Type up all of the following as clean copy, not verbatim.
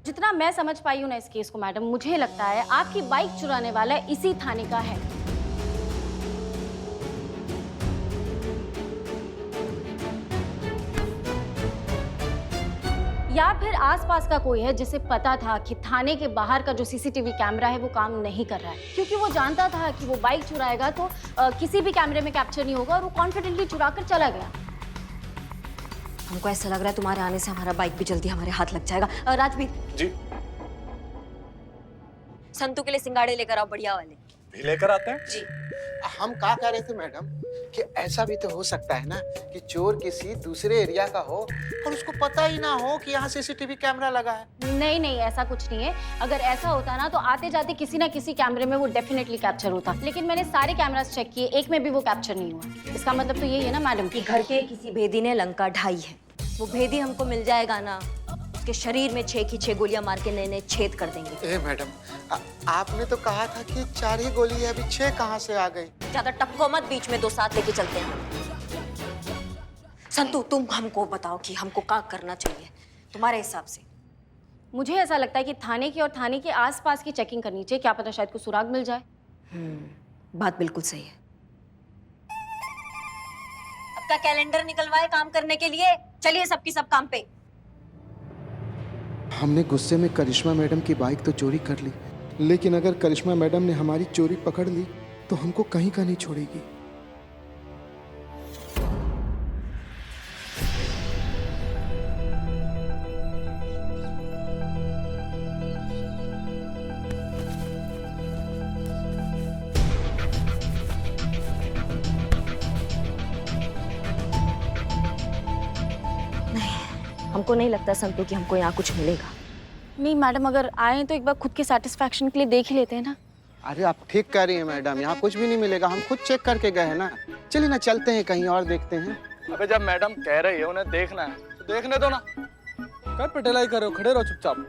जितना मैं समझ पाई हूँ ना इस केस को मैडम, मुझे लगता है आपकी बाइक चुराने वाला इसी थाने का है। या फिर आसपास का कोई है जिसे पता था कि थाने के बाहर का जो सीसीटीवी कैमरा है वो काम नहीं कर रहा है, क्योंकि वो जानता था कि वो बाइक चुराएगा तो किसी भी कैमरे में कैप्चर नहीं होगा और वो कॉन्फिडेंटली चुरा कर चला गया। हमको ऐसा लग रहा है तुम्हारे आने से हमारा बाइक भी जल्दी हमारे हाथ लग जाएगा। राजवीर जी संतू के लिए सिंगाड़े लेकर आओ, बढ़िया वाले। भी लेकर आते हैं जी। हम कहा कह रहे थे मैडम कि ऐसा भी तो हो सकता है ना कि चोर किसी दूसरे एरिया का हो और उसको पता ही ना हो कि यहाँ सीसीटीवी कैमरा लगा है। नहीं नहीं, ऐसा कुछ नहीं है। अगर ऐसा होता ना तो आते जाते किसी ना किसी कैमरे में वो डेफिनेटली कैप्चर होता, लेकिन मैंने सारे कैमरास चेक किए, एक में भी वो कैप्चर नहीं हुआ। इसका मतलब तो यही है ना मैडम कि घर के किसी भेदी ने लंका ढाई है। वो भेदी हमको मिल जाएगा ना, उसके शरीर में 6 की 6 गोलियां मार के नए नए छेद कर देंगे। ए मैडम, आपने तो कहा था कि 4 ही गोली है, अभी 6 कहाँ से आ गई? ज्यादा टपको मत, बीच में 2 साथ लेके चलते हैं। संतू तुम हमको बताओ कि हमको क्या करना चाहिए तुम्हारे हिसाब से। मुझे ऐसा लगता है कि थाने की और थाने के आसपास की चेकिंग करनी चाहिए, क्या पता शायद को सुराग मिल जाए। बात बिल्कुल सही है। अब का कैलेंडर निकलवाए काम करने के लिए, चलिए सबकी सब काम पे। हमने गुस्से में करिश्मा मैडम की बाइक तो चोरी कर ली, लेकिन अगर करिश्मा मैडम ने हमारी चोरी पकड़ ली तो हमको कहीं का नहीं छोड़ेगी। हमको नहीं लगता संतू कि हमको यहाँ कुछ मिलेगा। नहीं मैडम, अगर आए तो एक बार खुद के सेटिस्फैक्शन के लिए देख ही लेते हैं ना। अरे आप ठीक कह रही हैं मैडम, यहाँ कुछ भी नहीं मिलेगा, हम खुद चेक करके गए हैं ना। चलिए ना चलते हैं कहीं और देखते हैं। अबे जब मैडम कह रही है उन्हें देखना है तो देखने दो ना। क्या पटेलाई कर रहे हो, खड़े रहो चुपचाप।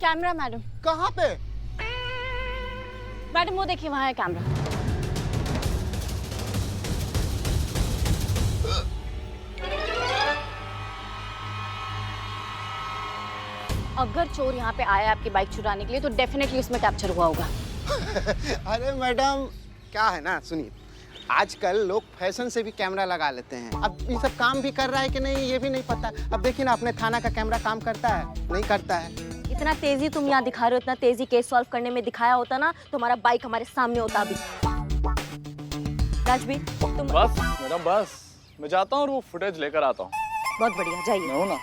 Camera madam. कहाँ पे? मैडम वो देखिए, वहाँ है कैमरा। अगर चोर यहाँ पे आया आपकी बाइक चुराने के लिए तो डेफिनेटली उसमें कैप्चर हुआ होगा। अरे मैडम, क्या है ना, सुनिए, आजकल लोग फैशन से भी कैमरा लगा लेते हैं। अब ये सब काम भी कर रहा है कि नहीं ये भी नहीं पता। अब देखिए ना, अपने थाना का कैमरा काम करता है नहीं करता है। इतना तेजी तुम यहाँ दिखा रहे हो, इतना तेजी केस सॉल्व करने में दिखाया होता ना तो हमारा बाइक हमारे सामने होता अभी। राजवीर तुम बस मैडम बस, मैं जाता हूँ और वो फुटेज लेकर आता हूँ। बहुत बढ़िया, जाइए। मैं हूँ ना।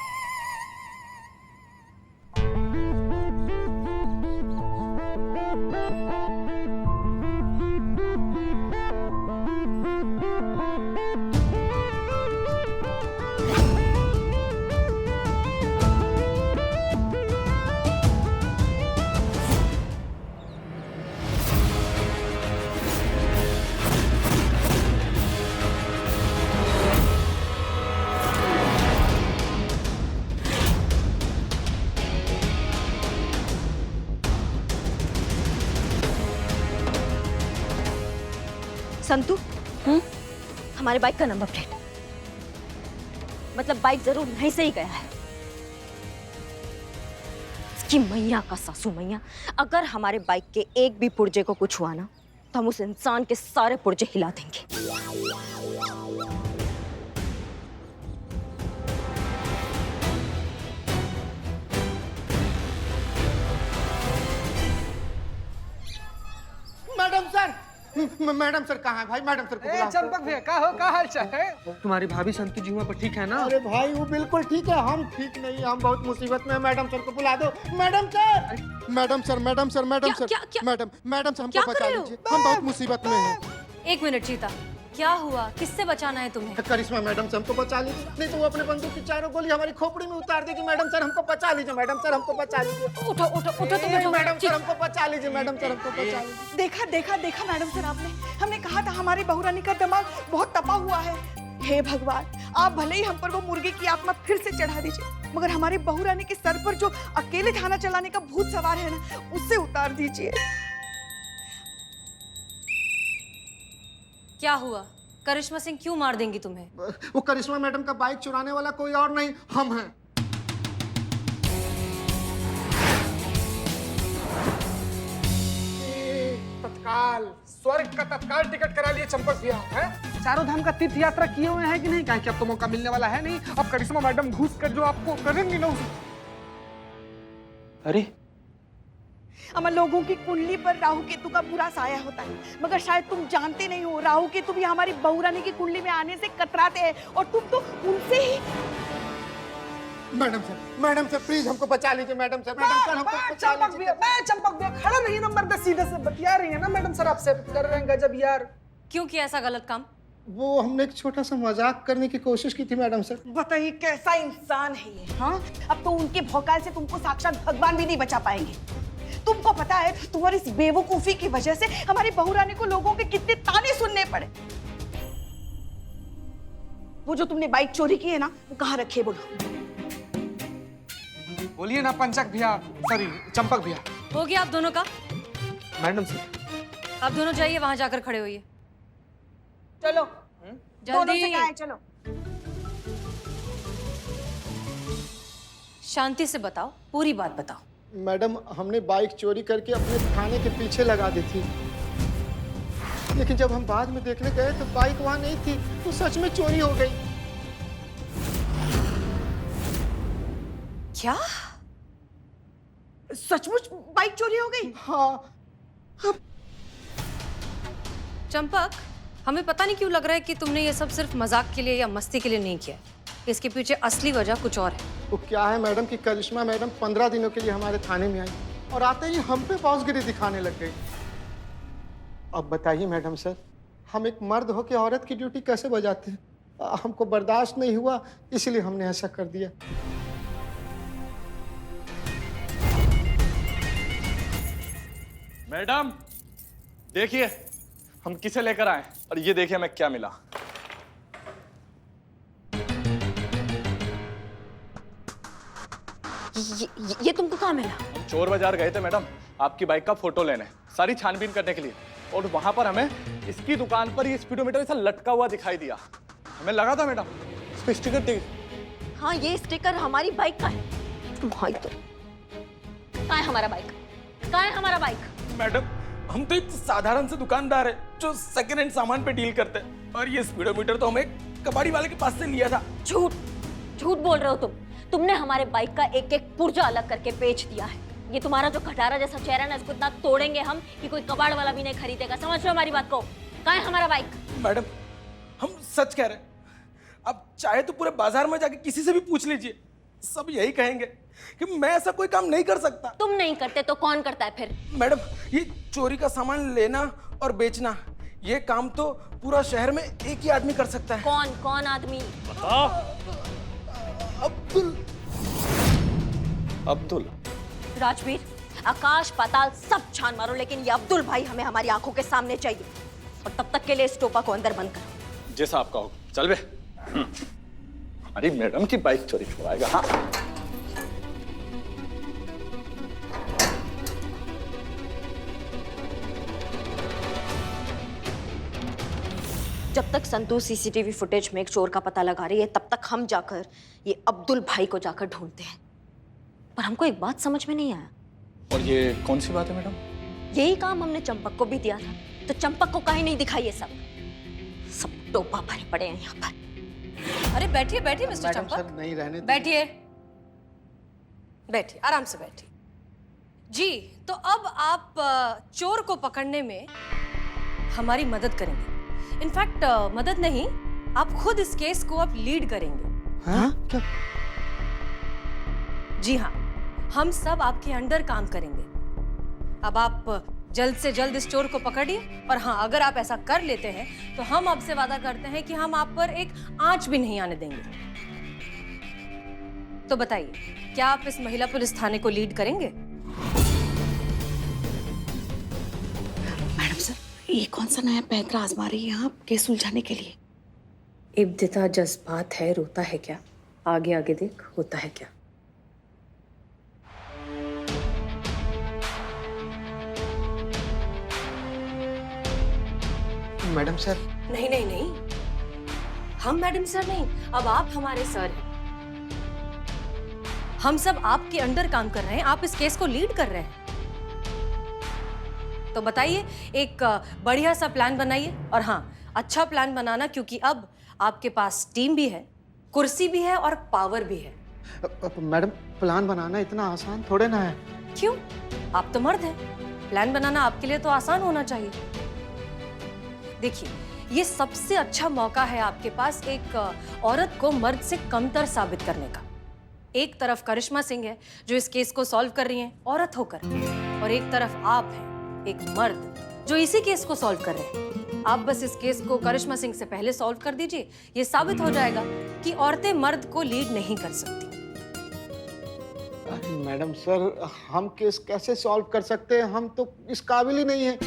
संतू हमारे बाइक का नंबर प्लेट, मतलब बाइक जरूर यहीं से ही गया है। इसकी मैया का सासू मैया, अगर हमारे बाइक के एक भी पुर्जे को कुछ हुआ ना तो हम उस इंसान के सारे पुर्जे हिला देंगे। मैडम सर कहाँ है भाई? मैडम सर को बुलाओ। चंपक भैया का हो, का हाल चाल है? तुम्हारी भाभी संतू जी वहाँ पर ठीक है ना? अरे भाई वो बिल्कुल ठीक है, हम ठीक नहीं, हम बहुत मुसीबत में हैं। मैडम सर को बुला दो। Madam sir, madam sir, madam sir, madam sir, madam madam sir हमको बचा लीजिए, हम बहुत मुसीबत में हैं। एक मिनट चीता, क्या हुआ? किससे बचाना है तुम्हें? करिश्मा मैडम से हमको बचा लीजिए, नहीं तो वो अपने बंदूक की 4 गोली हमारी खोपड़ी में उतार देगी। मैडम सर हमको बचा लीजिए, मैडम सर हमको बचा लीजिए। उठो उठो उठो तुम उठो। मैडम सर हमको बचा लीजिए, मैडम सर हमको बचा लीजिए। देखा देखा देखा मैडम सर, आपने, हमने कहा था हमारी बहुरानी का दिमाग बहुत तपा हुआ है। हे भगवान, आप भले ही हम पर वो मुर्गी की आत्मा फिर से चढ़ा दीजिए, मगर हमारी बहुरानी के सर पर जो अकेले थाना चलाने का भूत सवार है ना, उससे उतार दीजिए। क्या हुआ? करिश्मा सिंह क्यों मार देंगी तुम्हें? वो करिश्मा मैडम का बाइक चुराने वाला कोई और नहीं, हम हैं। तत्काल स्वर्ग का तत्काल टिकट करा लिए चंपक भैया हैं? चारों धाम का तीर्थ यात्रा किए हुए हैं कि नहीं? कहीं कि अब तो मौका मिलने वाला है नहीं। अब करिश्मा मैडम घुस कर जो आपको करेंगी ना उसे। अरे अमर, लोगों की कुंडली पर राहु केतु का बुरा साया होता है, मगर शायद तुम जानते नहीं हो, राहु केतु भी हमारी बहू रानी की कुंडली में आने से कतराते हैं, और तुम तो उनसे ही। मैडम सर प्लीज हमको बचा लीजिए। मैडम सर हमको बचा लीजिए। मैं चंपक भैया खड़ा रही नंबर 10 सीधे से बतिया रही है ना मैडम सर, आपसे कर रहे हैं गजब यार। क्यों किया ऐसा गलत काम? वो हमने एक छोटा सा मजाक करने की कोशिश की थी मैडम सर। बताइए कैसा इंसान है ये, हाँ? अब तो उनके भौकाल से तुमको साक्षात भगवान भी नहीं बचा पाएंगे। तुमको पता है तुम्हारी इस बेवकूफी की वजह से हमारी बहू रानी को लोगों के कितने ताने सुनने पड़े। वो जो तुमने बाइक चोरी की है ना, वो कहाँ रखी है बोलो? बोलिए ना पंचक भैया, सॉरी चंपक भैया। हो गया आप दोनों का? मैडम सर आप दोनों जाइए, वहां जाकर खड़े होइए। चलो दोनों से जल्दी। कहाँ है, चलो। शांति से बताओ, पूरी बात बताओ। मैडम हमने बाइक चोरी करके अपने थाने के पीछे लगा दी थी, लेकिन जब हम बाद में देखने गए तो बाइक वहां नहीं थी, तो सच में चोरी हो गई। क्या? सचमुच बाइक चोरी हो गई? हाँ चंपक, हमें पता नहीं क्यों लग रहा है कि तुमने ये सब सिर्फ मजाक के लिए या मस्ती के लिए नहीं किया। इसके पीछे असली वजह कुछ और है। वो क्या है मैडम कि करिश्मा मैडम 15 दिनों के लिए हमारे थाने में आई और आते ही हम पे बॉसगिरी दिखाने लग गई। अब बताइए मैडम सर, हम एक मर्द होकर औरत की ड्यूटी कैसे बजाते हैं? हमको बर्दाश्त नहीं हुआ, इसलिए हमने ऐसा कर दिया। मैडम देखिए हम किसे लेकर आए, और ये देखिए हमें क्या मिला। ये तुमको कहाँ मिला? हम चोर बाजार गए थे मैडम आपकी बाइक का फोटो लेने, सारी छानबीन करने के लिए, और वहां पर हमें इसकी दुकान पर ये स्पीडोमीटर ऐसा लटका हुआ दिखाई दिया। हमें लगा था मैडम इस पे स्टिकर देख। हाँ, ये स्टिकर हमारी बाइक का है। भाई तो कहाँ है हमारा बाइक? कहाँ है हमारा बाइक? मैडम हम तो एक साधारण से दुकानदार है जो सेकंड हैंड सामान पे डील करते हैं, और ये स्पीडोमीटर तो हमें कबाड़ी वाले के पास से लिया था। झूठ झूठ बोल रहे हो तुमने हमारे बाइक का एक एक पुर्जा अलग करके बेच दिया है। ये तुम्हारा जो खटारा जैसा चेहरा है ना, इसको इतना तोड़ेंगे हम कि कोई कबाड़ वाला भी नहीं खरीदेगा। समझ लो हमारी बात को। कहाँ है हमारा बाइक? मैडम हम सच कह रहे हैं, अब चाहे तो पूरे बाजार में जाके किसी से भी पूछ लीजिए, सब यही कहेंगे कि मैं ऐसा कोई काम नहीं कर सकता। तुम नहीं करते तो कौन करता है फिर? मैडम ये चोरी का सामान लेना और बेचना, ये काम तो पूरा शहर में एक ही आदमी कर सकता है। कौन आदमी? अब्दुल। राजवीर, आकाश पाताल सब छान मारो, लेकिन ये अब्दुल भाई हमें हमारी आंखों के सामने चाहिए, और तब तक के लिए इस टोपा को अंदर बंद करो। जैसा आपका हो। चल बे। हमारी मैडम की बाइक चोरी छुड़ाएगा। हाँ जब तक संतू सीसीटीवी फुटेज में एक चोर का पता लगा रही है, तब तक हम जाकर ये अब्दुल भाई को जाकर ढूंढते हैं। पर हमको एक बात समझ में नहीं आया। और ये कौन सी बात है मैडम? यही काम हमने चंपक को भी दिया था, तो चंपक को काहे नहीं दिखाई? ये सब टोपा भरे पड़े हैं यहाँ पर। अरे बैठिए बैठिए मिस्टर मैडम चंपक, सर नहीं रहने दीजिए। बैठिए बैठिए, आराम से बैठिए। जी, तो अब आप चोर को पकड़ने में हमारी मदद करेंगे। इनफैक्ट मदद नहीं, आप खुद इस केस को आप लीड करेंगे। हाँ? क्या? जी हाँ, हम सब आपके अंडर काम करेंगे। अब आप जल्द से जल्द इस चोर को पकड़िए, और हाँ, अगर आप ऐसा कर लेते हैं तो हम आपसे वादा करते हैं कि हम आप पर एक आंच भी नहीं आने देंगे। तो बताइए, क्या आप इस महिला पुलिस थाने को लीड करेंगे? मैडम सर, ये कौन सा नया पैंतरा आजमा रही है आप केस सुलझाने के लिए? इब्तिदा जज्बात है, रोता है क्या? आगे आगे देख, होता है क्या? Madam sir. नहीं नहीं नहीं, हम मैडम सर नहीं, अब आप हमारे सर हैं। हम सब आपके अंडर काम कर रहे हैं, आप इस केस को लीड कर रहे हैं। तो बताइए, एक बढ़िया सा प्लान बनाइए, और हाँ, अच्छा प्लान बनाना, क्योंकि अब आपके पास टीम भी है, कुर्सी भी है और पावर भी है। मैडम, प्लान बनाना इतना आसान थोड़े ना है। क्यों? आप तो मर्द हैं, प्लान बनाना आपके लिए तो आसान होना चाहिए। देखिए, ये सबसे अच्छा मौका है आपके पास एक औरत को मर्द से कमतर साबित करने का। एक तरफ करिश्मा सिंह है जो इस केस को सॉल्व कर रही हैं औरत होकर, और एक तरफ आप हैं, एक मर्द जो इसी केस को सॉल्व कर रहे हैं। आप बस इस केस को करिश्मा सिंह से पहले सॉल्व कर दीजिए, ये साबित हो जाएगा कि औरतें मर्द को लीड नहीं कर सकती। अरे मैडम सर, हम केस कैसे सॉल्व कर सकते हैं? हम तो इस काबिल ही नहीं है।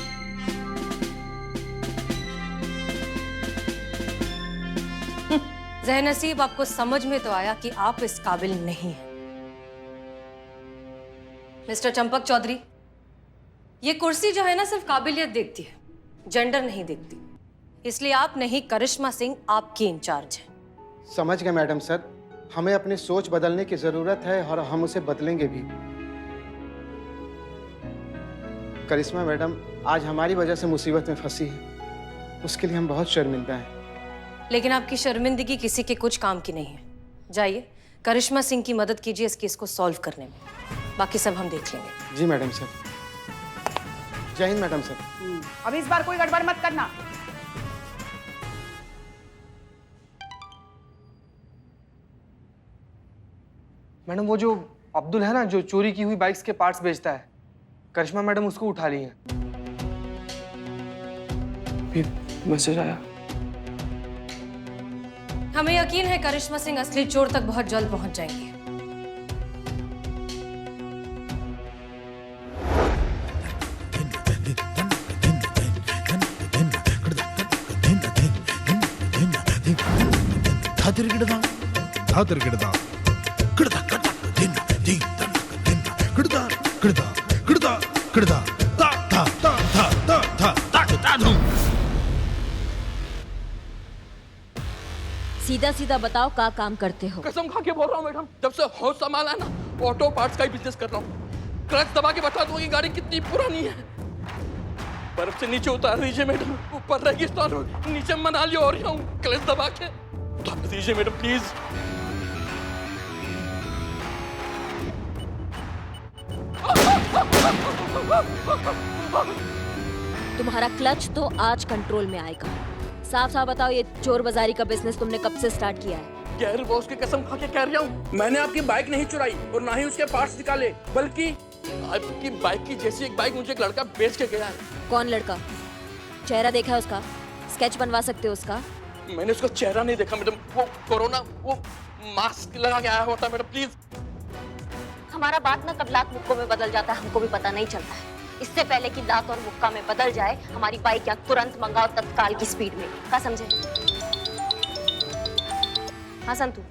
ज़हनसीब, आपको समझ में तो आया कि आप इस काबिल नहीं हैं। मिस्टर चंपक चौधरी, ये कुर्सी जो है ना, सिर्फ काबिलियत देखती है, जेंडर नहीं देखती। इसलिए आप नहीं, करिश्मा सिंह आपकी इंचार्ज है। समझ गए मैडम सर, हमें अपनी सोच बदलने की जरूरत है और हम उसे बदलेंगे भी। करिश्मा मैडम आज हमारी वजह से मुसीबत में फंसी है, उसके लिए हम बहुत शर्मिंदा हैं। लेकिन आपकी शर्मिंदगी किसी के कुछ काम की नहीं है। जाइए, करिश्मा सिंह की मदद कीजिए इस केस को सॉल्व करने में, बाकी सब हम देख लेंगे। जी मैडम सर। जय हिंद मैडम सर। अब इस बार कोई गड़बड़ मत करना। मैडम, वो जो अब्दुल है ना, जो चोरी की हुई बाइक्स के पार्ट्स बेचता है, करिश्मा मैडम उसको उठा ली हैं। फिर मैसेज आया। हमें यकीन है करिश्मा सिंह असली चोर तक बहुत जल्द पहुंच जाएंगी। सीधा सीधा बताओ, का काम करते हो? कसम खा के बोल रहा हूँ मैडम, जब से होश संभाला है ना, ऑटो पार्ट्स का ही बिजनेस कर रहा हूँ। क्लच दबा के बता दूंगी गाड़ी कितनी पुरानी है। बर्फ से नीचे उतार दीजिए मैडम, ऊपर रेगिस्तान हो, नीचे मनाली हो रही हूँ, क्लच दबा के उतार दीजिए मैडम प्लीज। तुम्हारा क्लच तो आज कंट्रोल में आएगा। साफ साफ बताओ, ये चोर बाजारी का बिजनेस तुमने कब से स्टार्ट किया है? गैर बॉस की कसम खा के कह रहा हूँ, मैंने आपकी बाइक नहीं चुराई और ना ही उसके पार्ट्स निकाले, बल्कि आपकी बाइक की जैसी एक बाइक मुझे एक लड़का बेच के गया है। कौन लड़का? चेहरा देखा है उसका? स्केच बनवा सकते हो उसका? मैंने उसका चेहरा नहीं देखा मैडम, वो कोरोना वो मास्क लगा के आया होता मैडम प्लीज। हमारा बात ना कब लात मुक्कों में बदल जाता है हमको भी पता नहीं चलता है। इससे पहले कि लात और मुक्का में बदल जाए, हमारी बाइक यहाँ तुरंत मंगाओ तत्काल की स्पीड में। क्या समझे? हाँ संतू।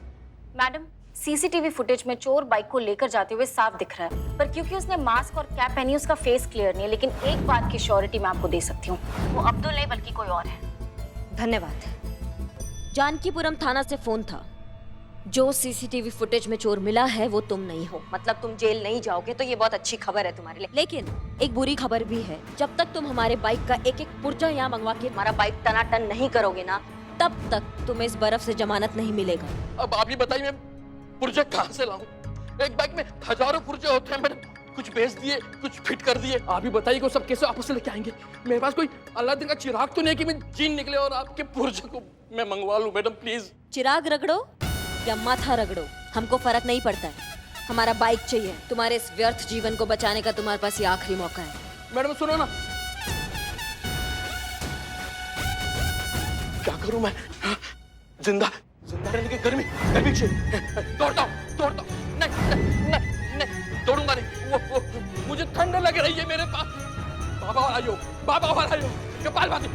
मैडम, सीसीटीवी फुटेज में चोर बाइक को लेकर जाते हुए साफ दिख रहा है, पर क्योंकि उसने मास्क और कैप पहनी उसका फेस क्लियर नहीं है। लेकिन एक बात की श्योरिटी मैं आपको दे सकती हूँ, वो अब्दुल नहीं बल्कि कोई और है। धन्यवाद। जानकीपुरम थाना से फोन था। जो सीसीटीवी फुटेज में चोर मिला है वो तुम नहीं हो, मतलब तुम जेल नहीं जाओगे, तो ये बहुत अच्छी खबर है तुम्हारे लिए। लेकिन एक बुरी खबर भी है, जब तक तुम हमारे बाइक का एक एक पुर्जा यहाँ मंगवा के हमारा बाइक टनाटन नहीं करोगे ना, तब तक तुम्हें इस बर्फ से जमानत नहीं मिलेगा। अब आप ही बताइए मैं पुर्जे कहाँ से लाऊं? एक बाइक में हजारों पुर्जे होते हैं, मैंने कुछ बेच दिए, कुछ फिट कर दिए। आप ही बताइए को सब कैसे आपस से लेके आएंगे? मेरे पास कोई अल्लाह का चिराग तो नहीं है कि मैं जीन निकले और आपके पुर्जे को मैं मंगवा लूं। Madam please. चिराग रगड़ो या माथा रगड़ो, हमको फर्क नहीं पड़ता है। हमारा बाइक चाहिए। तुम्हारे इस व्यर्थ जीवन को बचाने का तुम्हारे पास ये आखिरी मौका है। मैडम सुनो ना, क्या करूं मैं? जिंदा रहने की गर्मी चाहिए। दौड़ता हूं। नहीं, दौड़ूंगा नहीं। वो मुझे ठंड लग रही है मेरे पास। बाबा वाला यो कपाल भाती।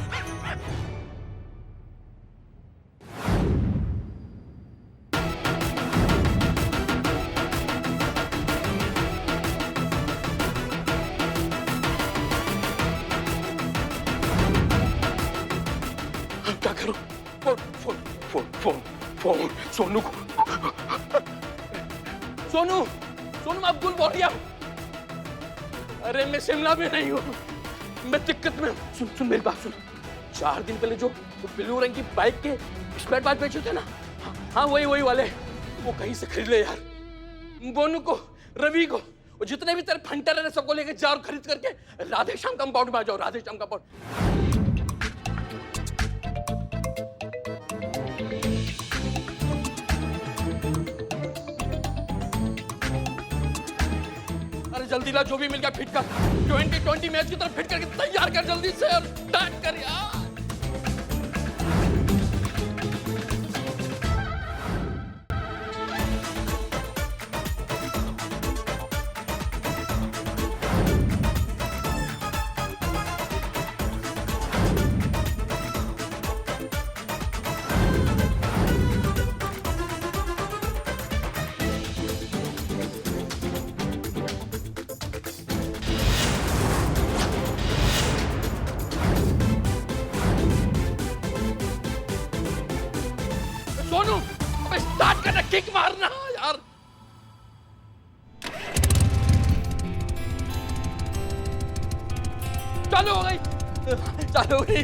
करो। Phone phone phone phone phone Sonu को। सोनू सोनू मैं अब्दुल बोल रहा हूँ। अरे मैं शिमला में नहीं हूँ, मैं दिक्कत में हूँ। सुन सुन मेरी बात सुन। 4 दिन पहले जो ब्लू रंग की बाइक के स्पेयर पार्ट बेचे थे ना, हाँ वही वाले, वो कहीं से खरीद ले यार। बोनू को, रवि को, और जितने भी तेरे फंटर है सबको लेके जाओ, खरीद करके राधे श्याम कंपाउंड में आ जाओ। राधे श्याम कंपाउंड। अरे जल्दी ला, जो भी मिल गया फिट कर। 2020 मैच की तरफ फिट करके तैयार कर जल्दी से और स्टार्ट कर यार। सोनू अबे स्टार्ट करना, किक मारना यार। चालू हो गई, चालू हो गई।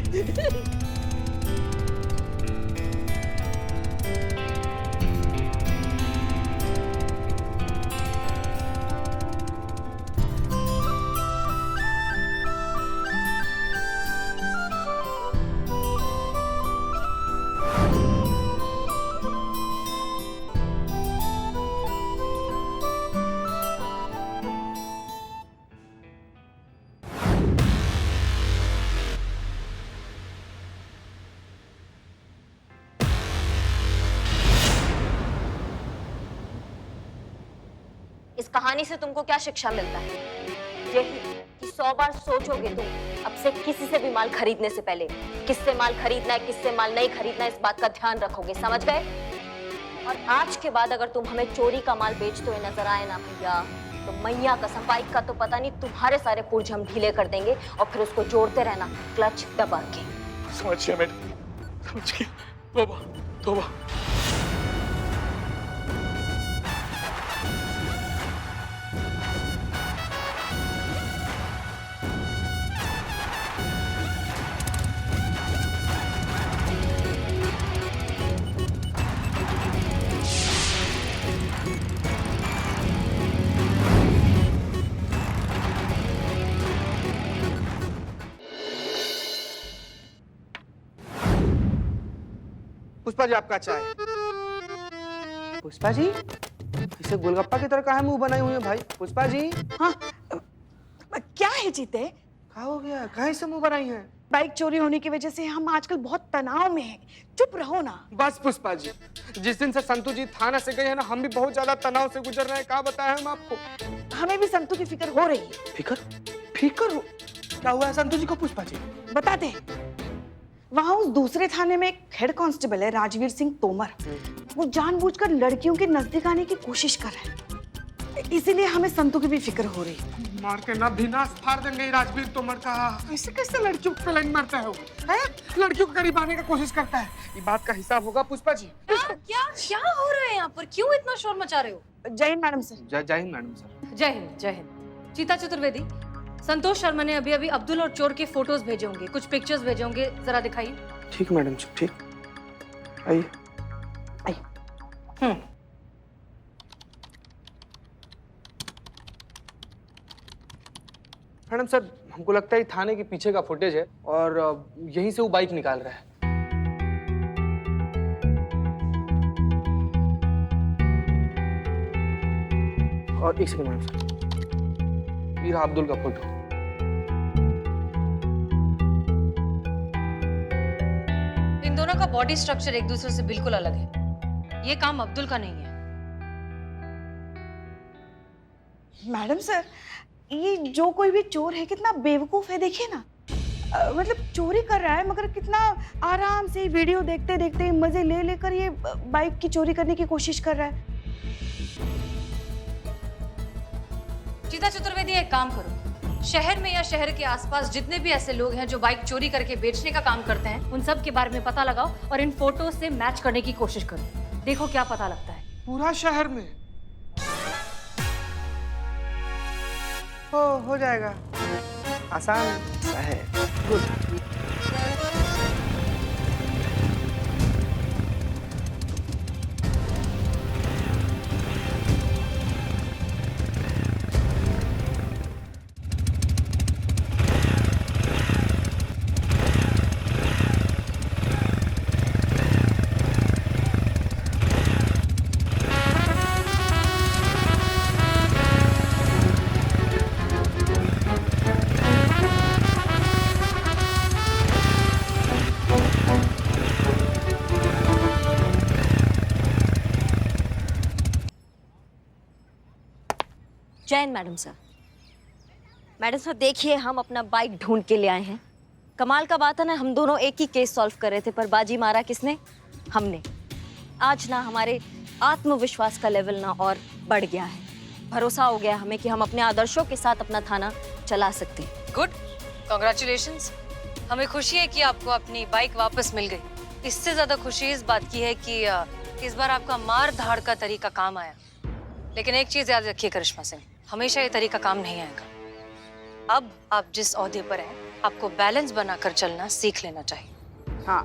इस कहानी से तुमको क्या शिक्षा मिलता है? यही कि 100 बार सोचोगे तुम अब से किसी से भी माल खरीदने से पहले, किससे माल खरीदना है, किससे माल नहीं खरीदना है, इस बात का ध्यान रखोगे, समझ गए? और आज के बाद अगर तुम हमें चोरी का माल बेचते हुए नजर आए ना भैया, तो मैया कसम बाइक का तो पता नहीं, तुम्हारे सारे पुर्जे हम ढीले कर देंगे और फिर उसको जोड़ते रहना क्लच दबा के। समझ गया मैडम, समझ गया। तौबा तौबा। पुष्पा जी आपका चाय। पुष्पा जी इसे गोलगप्पा की तरह काहे मुंह बनाई हुई है भाई? पुष्पा जी हाँ क्या है जीते? क्या हो गया, काहे से मुंह बनाई है? बाइक चोरी होने की वजह से हम आजकल बहुत तनाव में हैं। चुप रहो ना। बस पुष्पा जी, जिस दिन से संतू जी थाना से गए हैं ना, हम भी बहुत ज्यादा तनाव से गुजर रहे हैं। क्या बताया हम आपको? हमें भी संतू की फिक्र हो रही है। फिकर फिकर हो? क्या हुआ है संतू जी को पुष्पा जी? बताते हैं। वहाँ उस दूसरे थाने में एक हेड कांस्टेबल है, राजवीर सिंह तोमर। वो जानबूझकर लड़कियों के नजदीक आने की कोशिश कर रहे हैं, इसीलिए हमें संतू की भी फिक्र हो रही है। मार के ना विनाश फाड़ देंगे राजवीर तोमर का। ऐसे कैसे लड़कियों पे लाइन मारता है वो? लड़कियों के करीब आने का कोशिश करता है। ये बात का हिसाब होगा पुष्पा जी। क्या क्या हो रहा है यहाँ पर? क्यों इतना शोर मचा रहे हो? जय हिंद मैडम सर। जय हिंद मैडम सर। जय हिंद जय हिंद। चीता चतुर्वेदी, संतोष शर्मा ने अभी अब्दुल और चोर के फोटोज भेजे होंगे, कुछ पिक्चर्स भेजे होंगे, जरा दिखाइए। ठीक मैडम जी, ठीक। आइए आइए। मैडम सर, हमको लगता है थाने के पीछे का फुटेज है और यहीं से वो बाइक निकाल रहा है। और एक सेकंड मैडम सर, ये रहा अब्दुल का फोटो। इन दोनों का बॉडी स्ट्रक्चर एक दूसरे से बिल्कुल अलग है। ये काम अब्दुल का नहीं है। मैडम सर, ये जो कोई भी चोर है कितना बेवकूफ है, देखिए ना। मतलब चोरी कर रहा है मगर कितना आराम से वीडियो देखते देखते मजे ले लेकर ये बाइक की चोरी करने की कोशिश कर रहा है। चीता चतुर्वेदी, एक काम करो, शहर में या शहर के आसपास जितने भी ऐसे लोग हैं जो बाइक चोरी करके बेचने का काम करते हैं, उन सब के बारे में पता लगाओ और इन फोटो से मैच करने की कोशिश करो। देखो क्या पता लगता है। पूरा शहर में हो जाएगा, आसान सा है। Good. Jain madam sir. Madam sir देखिए, हम अपना बाइक ढूंढ के ले आए हैं। कमाल का बात है ना, हम दोनों एक ही केस सॉल्व कर रहे थे, पर बाजी मारा किसने? हमने। आज ना हमारे आत्मविश्वास का लेवल ना और बढ़ गया है। भरोसा हो गया हमें कि हम अपने आदर्शों के साथ अपना थाना चला सकते हैं। Good, congratulations. हमें खुशी है कि आपको अपनी बाइक वापस मिल गई। इससे ज्यादा खुशी इस बात की है कि इस बार आपका मार धाड़ का तरीका काम आया। लेकिन एक चीज याद रखिए करिश्मा सिंह, हमेशा ये तरीका काम नहीं आएगा। अब आप जिस ओहदे पर हैं, आपको बैलेंस बनाकर चलना सीख लेना चाहिए। हाँ,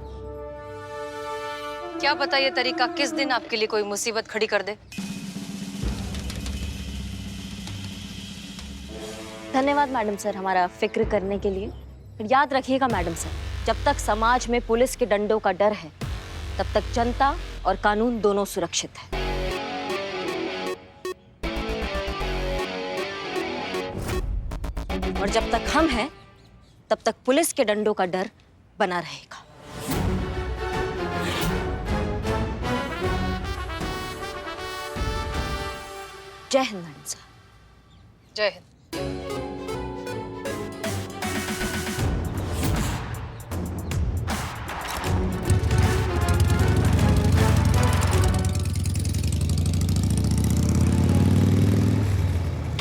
क्या पता ये तरीका किस दिन आपके लिए कोई मुसीबत खड़ी कर दे। धन्यवाद मैडम सर हमारा फिक्र करने के लिए। पर याद रखिएगा मैडम सर, जब तक समाज में पुलिस के डंडों का डर है, तब तक जनता और कानून दोनों सुरक्षित है। और जब तक हम हैं, तब तक पुलिस के डंडों का डर बना रहेगा। जय हिंद मैडम सर। जय हिंद।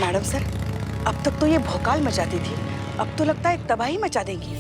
मैडम सर, अब तक तो ये भौकाल मचाती थी, अब तो लगता है तबाही मचा देंगी।